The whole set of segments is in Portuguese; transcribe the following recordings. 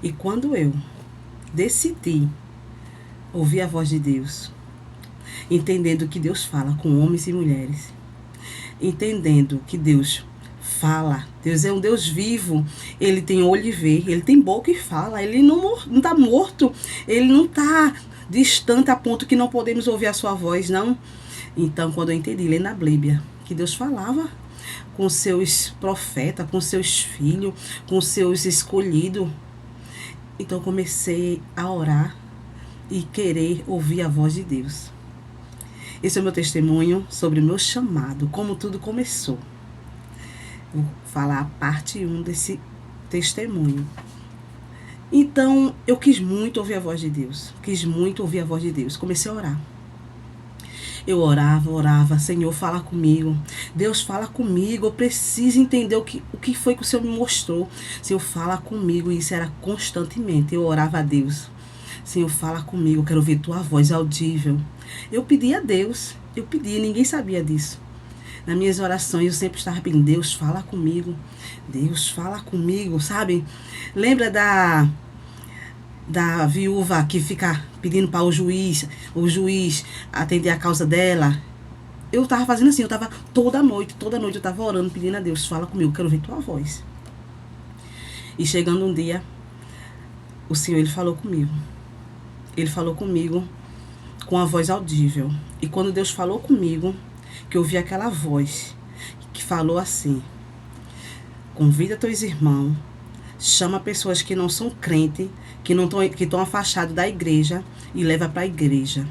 E quando eu decidi ouvir a voz de Deus, entendendo que Deus fala com homens e mulheres, entendendo que Deus fala, Deus é um Deus vivo, Ele tem olho e vê, Ele tem boca e fala, Ele não está morto, Ele não está distante a ponto que não podemos ouvir a sua voz, não. Então, quando eu entendi, lendo a Bíblia, que Deus falava com seus profetas, com seus filhos, com seus escolhidos, então comecei a orar e querer ouvir a voz de Deus. Esse é o meu testemunho sobre o meu chamado, como tudo começou. Vou falar a parte 1 desse testemunho. Então, eu quis muito ouvir a voz de Deus. Comecei a orar. Eu orava, Senhor, fala comigo. Deus, fala comigo. Eu preciso entender o que foi que o Senhor me mostrou. Senhor, fala comigo. E isso era constantemente. Eu orava a Deus. Senhor, fala comigo. Eu quero ouvir tua voz audível. Eu pedi a Deus. Ninguém sabia disso. Nas minhas orações eu sempre estava pedindo, Deus, fala comigo. Deus, fala comigo, sabe? Lembra da viúva que fica pedindo para o juiz atender a causa dela? Eu estava fazendo assim, eu estava toda noite eu estava orando, pedindo a Deus, fala comigo, quero ouvir tua voz. E chegando um dia, o Senhor, Ele falou comigo. Ele falou comigo com a voz audível. E quando Deus falou comigo, que eu ouvi aquela voz que falou assim: convida teus irmãos, chama pessoas que não são crentes, que estão afastados da igreja e leva para a igreja.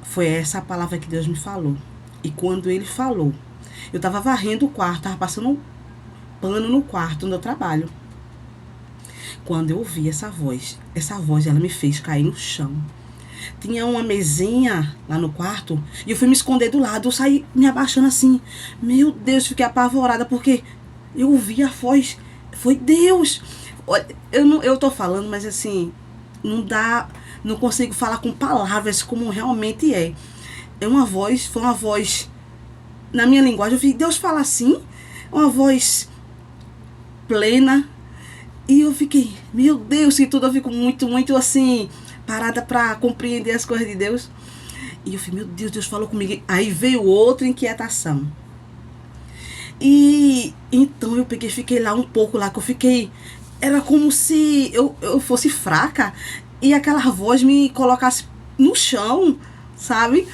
Foi essa a palavra que Deus me falou. E quando Ele falou, eu estava varrendo o quarto, estava passando um pano no quarto onde eu trabalho. Quando eu ouvi essa voz ela me fez cair no chão. Tinha uma mesinha lá no quarto e eu fui me esconder do lado. Eu saí me abaixando assim. Meu Deus, fiquei apavorada porque eu ouvi a voz. Foi Deus. Eu tô falando, mas assim, não consigo falar com palavras como realmente é. Foi uma voz, na minha linguagem, eu vi Deus falar assim, uma voz plena. E eu fiquei, meu Deus, que tudo eu fico muito, muito assim, parada para compreender as coisas de Deus. E eu falei, meu Deus, Deus falou comigo. Aí veio outra inquietação. E então eu fiquei lá um pouco lá, que eu fiquei, era como se eu fosse fraca e aquela voz me colocasse no chão, sabe?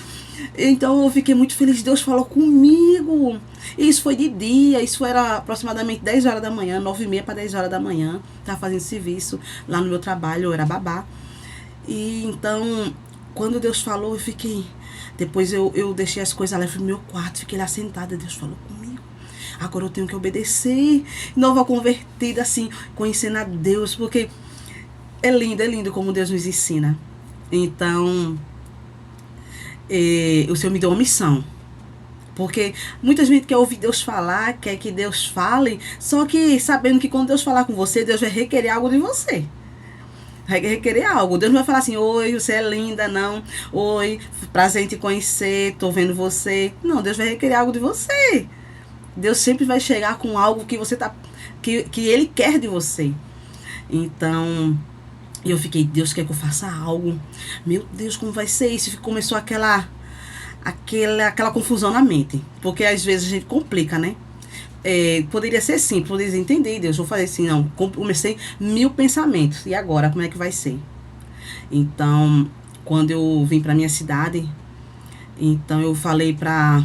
Então eu fiquei muito feliz, Deus falou comigo. E isso foi de dia, isso era aproximadamente 10 horas da manhã, 9h30 para 10 horas da manhã. Estava fazendo serviço lá no meu trabalho, eu era babá. E então, quando Deus falou, eu fiquei... Depois eu deixei as coisas lá, fui no meu quarto, fiquei lá sentada, Deus falou comigo. Agora eu tenho que obedecer. Nova convertida, assim, conhecendo a Deus, porque é lindo como Deus nos ensina. Então, o Senhor me deu uma missão. Porque muita gente quer ouvir Deus falar, quer que Deus fale, só que sabendo que quando Deus falar com você, Deus vai requerer algo de você. Vai requerer algo. Deus não vai falar assim, oi, você é linda, não. Oi, prazer em te conhecer, tô vendo você. Não, Deus vai requerer algo de você. Deus sempre vai chegar com algo que você que Ele quer de você. Então, eu fiquei, Deus quer que eu faça algo. Meu Deus, como vai ser isso? Começou aquela confusão na mente. Porque às vezes a gente complica, né? Poderia ser simples, poderia entender, Deus, vou fazer assim, não. Comecei 1000 pensamentos. E agora, como é que vai ser? Então, quando eu vim pra minha cidade, então eu falei para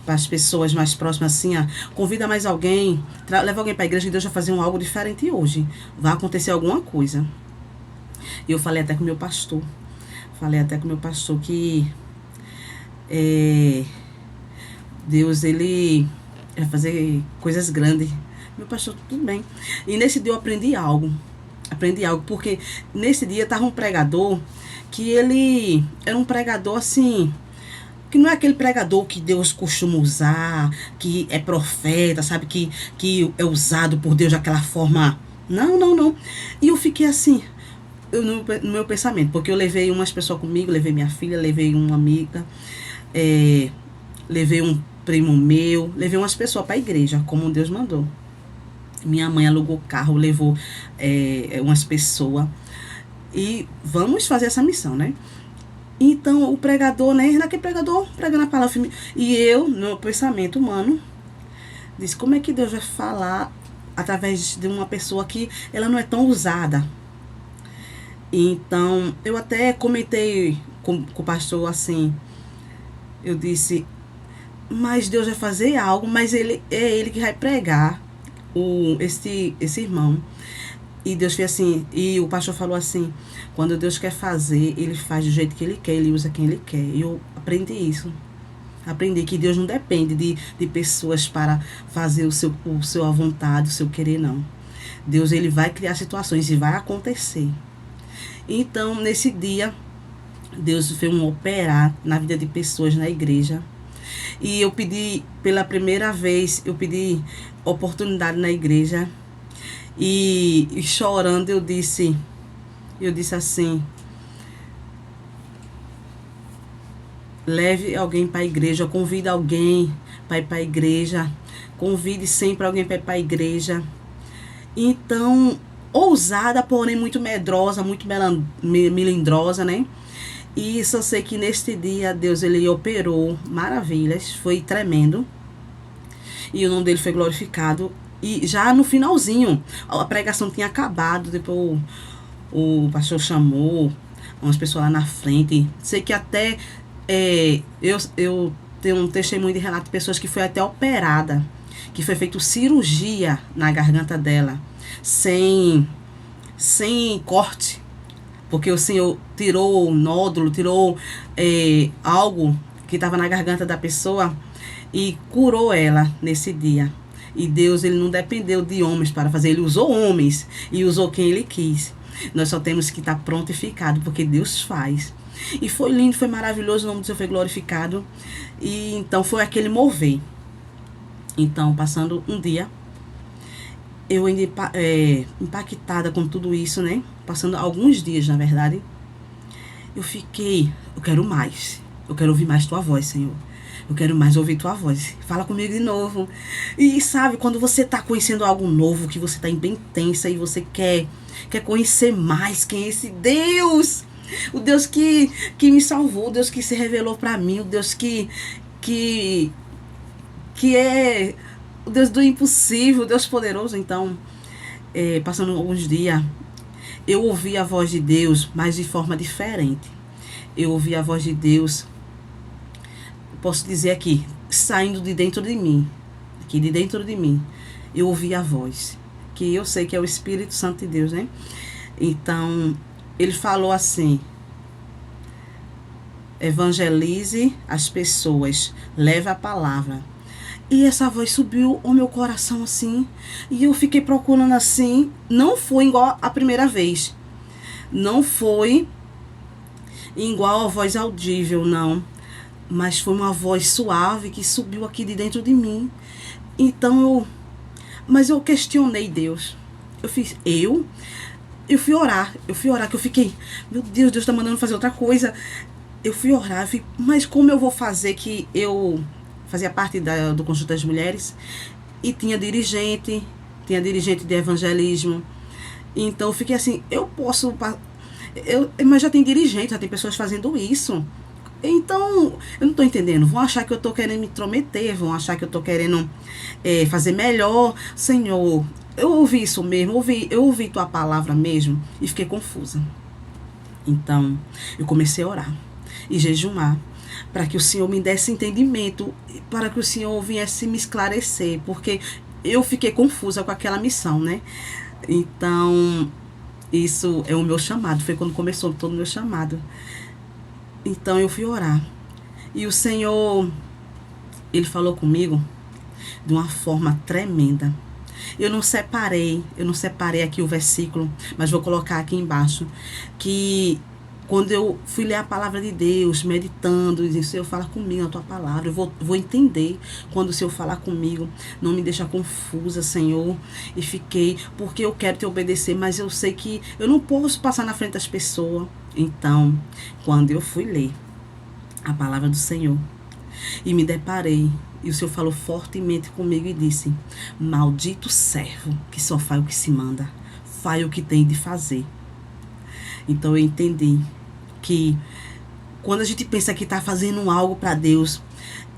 as pessoas mais próximas assim, convida mais alguém, leva alguém pra igreja que Deus vai fazer algo diferente hoje. Vai acontecer alguma coisa. E eu falei até com o meu pastor. Que Deus, Ele vai fazer coisas grandes. Meu pastor, tudo bem. E nesse dia eu aprendi algo, porque nesse dia estava um pregador, que ele era um pregador assim, que não é aquele pregador que Deus costuma usar, que é profeta, sabe, que é usado por Deus daquela forma. Não. E eu fiquei assim, no meu pensamento, porque eu levei umas pessoas comigo, levei minha filha, levei uma amiga, levei um primo meu, levei umas pessoas para a igreja, como Deus mandou. Minha mãe alugou carro, levou umas pessoas. E vamos fazer essa missão, né? Então, o pregador, né? Naquele pregador, pregando a palavra. E eu, no meu pensamento humano, disse, como é que Deus vai falar através de uma pessoa que ela não é tão usada? Então, eu até comentei com o pastor assim, eu disse, mas Deus vai fazer algo, mas é ele que vai pregar esse irmão. E Deus fez assim, e o pastor falou assim, quando Deus quer fazer, ele faz do jeito que ele quer, ele usa quem ele quer. E eu aprendi isso. Aprendi que Deus não depende de pessoas para fazer o seu à vontade, o seu querer, não. Deus, ele vai criar situações e vai acontecer. Então, nesse dia, Deus fez um operar na vida de pessoas na igreja. E eu pedi, pela primeira vez, eu pedi oportunidade na igreja. E chorando, eu disse assim, leve alguém para a igreja, convide alguém para ir para a igreja, convide sempre alguém para ir para a igreja. Então, ousada, porém muito medrosa, muito melindrosa, né? E só sei que neste dia Deus, ele operou maravilhas, foi tremendo. E o nome dele foi glorificado. E já no finalzinho, a pregação tinha acabado, depois o pastor chamou umas pessoas lá na frente. Sei que até eu tenho um testemunho de relato de pessoas que foi até operada, que foi feita cirurgia na garganta dela, sem corte, porque o Senhor tirou o nódulo, tirou algo que estava na garganta da pessoa e curou ela nesse dia. E Deus, ele não dependeu de homens para fazer, ele usou homens e usou quem ele quis. Nós só temos que estar prontificado, porque Deus faz. E foi lindo, foi maravilhoso, o nome do Senhor foi glorificado. E então foi aquele mover. Então, passando um dia, eu ainda impactada com tudo isso, né? Passando alguns dias, na verdade, eu quero mais. Eu quero ouvir mais tua voz, Senhor. Eu quero mais ouvir tua voz. Fala comigo de novo. E sabe, quando você está conhecendo algo novo, que você está bem tensa e você quer conhecer mais quem é esse Deus. O Deus que me salvou, o Deus que se revelou para mim, o Deus que é o Deus do impossível, o Deus poderoso. Então, passando alguns dias, eu ouvi a voz de Deus, mas de forma diferente. Eu ouvi a voz de Deus, posso dizer aqui, saindo de dentro de mim. Aqui de dentro de mim, eu ouvi a voz, que eu sei que é o Espírito Santo de Deus, né? Então, ele falou assim, evangelize as pessoas, leve a palavra. E essa voz subiu ao meu coração assim, e eu fiquei procurando assim. Não foi igual a primeira vez, não foi igual a voz audível, não, mas foi uma voz suave que subiu aqui de dentro de mim. Então mas eu questionei Deus. Eu fui orar, que eu fiquei, meu Deus, Deus está mandando fazer outra coisa. Eu fui orar, mas como eu vou fazer, que eu fazia parte do Conjunto das Mulheres e tinha dirigente de evangelismo. Então eu fiquei assim, mas já tem dirigente, já tem pessoas fazendo isso. Então, eu não estou entendendo. Vão achar que eu estou querendo me intrometer, vão achar que eu estou querendo fazer melhor. Senhor, eu ouvi isso mesmo, eu ouvi tua palavra mesmo e fiquei confusa. Então, eu comecei a orar e jejumar para que o Senhor me desse entendimento, para que o Senhor viesse me esclarecer, porque eu fiquei confusa com aquela missão, né? Então, isso é o meu chamado, foi quando começou todo o meu chamado. Então eu fui orar. E o Senhor, ele falou comigo de uma forma tremenda. Eu não separei aqui o versículo, mas vou colocar aqui embaixo. Que quando eu fui ler a palavra de Deus, meditando, dizendo, Senhor, fala comigo na tua palavra. Eu vou entender quando o Senhor falar comigo. Não me deixa confusa, Senhor. E fiquei, porque eu quero te obedecer, mas eu sei que eu não posso passar na frente das pessoas. Então, quando eu fui ler a palavra do Senhor, e me deparei. E o Senhor falou fortemente comigo e disse: maldito servo que só faz o que se manda, faz o que tem de fazer. Então eu entendi que quando a gente pensa que está fazendo algo para Deus,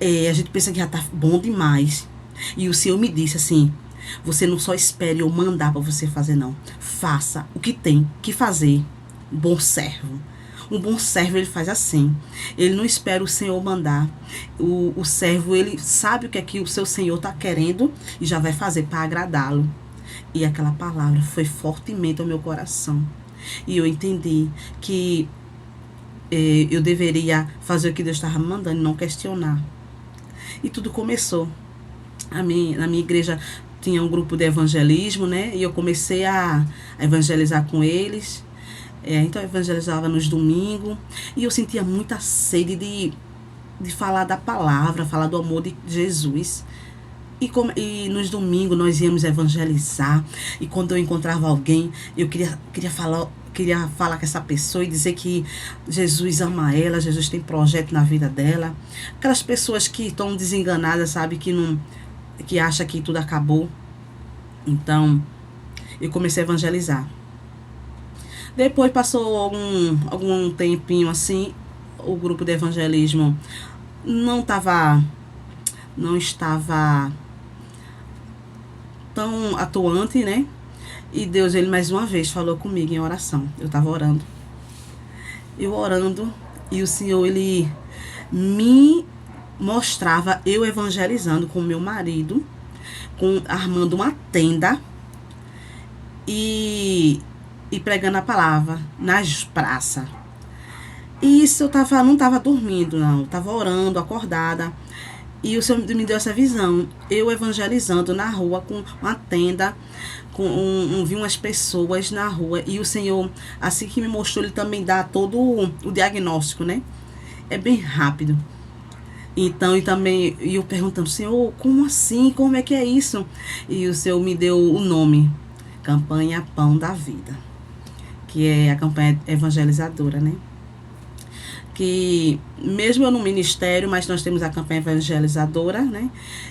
a gente pensa que já está bom demais. E o Senhor me disse assim: você não só espere eu mandar para você fazer, não. Faça o que tem que fazer. Bom servo. Um bom servo, ele faz assim. Ele não espera o Senhor mandar. O servo, ele sabe o que é que o seu Senhor está querendo e já vai fazer para agradá-lo. E aquela palavra foi fortemente ao meu coração. E eu entendi que eu deveria fazer o que Deus estava mandando e não questionar. E tudo começou. Na minha igreja tinha um grupo de evangelismo, né? E eu comecei a evangelizar com eles. Então eu evangelizava nos domingos. E eu sentia muita sede de falar da palavra, falar do amor de Jesus. E nos domingos nós íamos evangelizar. E quando eu encontrava alguém, eu queria falar com essa pessoa e dizer que Jesus ama ela, Jesus tem projeto na vida dela. Aquelas pessoas que estão desenganadas, sabe, que acham que tudo acabou. Então, eu comecei a evangelizar. Depois passou algum tempinho assim, o grupo de evangelismo não estava tão atuante, né? E Deus, ele mais uma vez falou comigo em oração. Eu estava orando. E o Senhor, ele me mostrava eu evangelizando com meu marido, armando uma tenda e pregando a palavra nas praças. E isso não estava dormindo, não. Eu estava orando, acordada. E o Senhor me deu essa visão. Eu evangelizando na rua com uma tenda, vi umas pessoas na rua. E o Senhor, assim que me mostrou, ele também dá todo o diagnóstico, né? É bem rápido. Então, e eu perguntando: Senhor, como assim? Como é que é isso? E o Senhor me deu o nome: Campanha Pão da Vida, que é a campanha evangelizadora, né? Que mesmo eu no ministério, mas nós temos a campanha evangelizadora, né?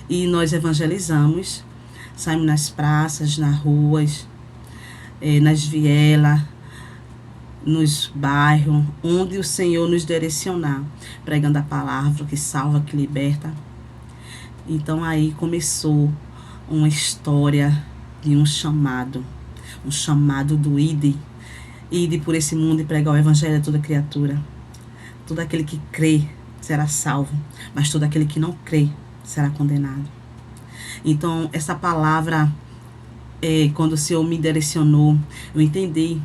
E nós evangelizamos, saímos nas praças, nas ruas, nas vielas, nos bairros, onde o Senhor nos direcionar, pregando a palavra que salva, que liberta. Então aí começou uma história de um chamado do ide por esse mundo e pregar o evangelho a toda criatura. Todo aquele que crê será salvo, mas todo aquele que não crê será condenado. Então, essa palavra, quando o Senhor me direcionou, eu entendi